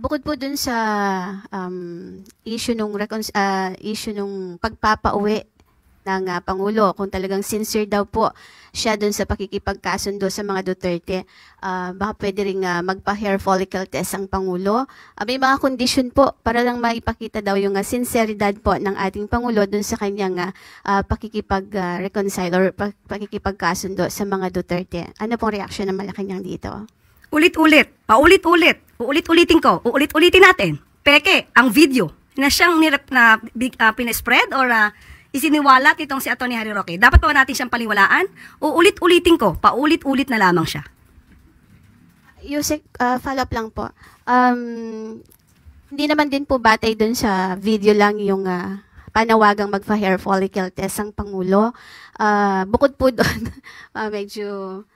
Bukod po dun sa issue nung pagpapauwi ng Pangulo, kung talagang sincere daw po siya dun sa pakikipagkasundo sa mga Duterte, baka pwede rin magpa-hair follicle test ang Pangulo. May mga kondisyon po para lang maipakita daw yung sinceridad po ng ating Pangulo dun sa kanyang pakikipag-reconcile or pakikipagkasundo sa mga Duterte. Ano pong reaksyon ng Malacanang dito? Ulit-ulit, paulit-ulit, uulit-ulitin ko, uulit-ulitin natin. Peke, ang video na siyang pinespread or isiniwalat itong si Atty. Harry Roque. Dapat pa natin siyang paliwalaan? Uulit-ulitin ko, paulit-ulit na lamang siya. Yusek, follow-up lang po. Hindi naman din po batay dun sa video lang yung panawagang magpa-hair follicle test ang Pangulo. Bukod po doon, medyo...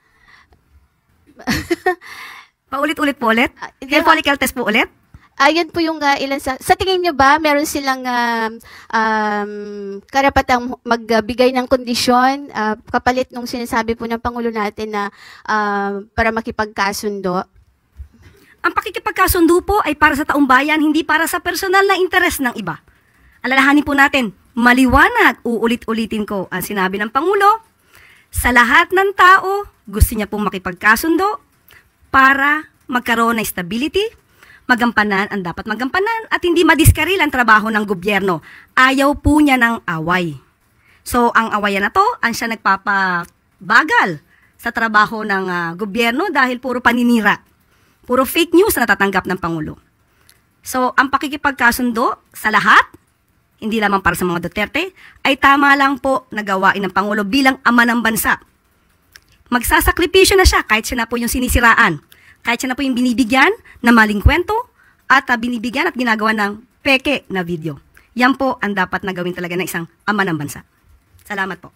Paulit-ulit po ulit? Hair follicle test po ulit? Yan po yung ilan sa tingin nyo ba meron silang karapatang magbigay ng kondisyon kapalit nung sinasabi po ng Pangulo natin na para makipagkasundo? Ang pakikipagkasundo po ay para sa taong bayan, hindi para sa personal na interes ng iba. Alalahanin po natin, maliwanag, uulit-ulitin ko ang sinabi ng Pangulo, sa lahat ng tao, gusto niya pong makipagkasundo para magkaroon ng stability, magampanan ang dapat magampanan at hindi madiskaril ang trabaho ng gobyerno. Ayaw po niya ng away. So, ang awayan na to, ang siya nagpapabagal sa trabaho ng gobyerno dahil puro paninira. Puro fake news na natatanggap ng Pangulo. So, ang pakikipagkasundo sa lahat, hindi lamang para sa mga Duterte, ay tama lang po na gawain ng Pangulo bilang ama ng bansa. Magsasakripisyo na siya kahit siya na po yung sinisiraan. Kahit siya na po yung binibigyan na maling kwento at binibigyan at ginagawa ng peke na video. Yan po ang dapat na gawin talaga ng isang ama ng bansa. Salamat po.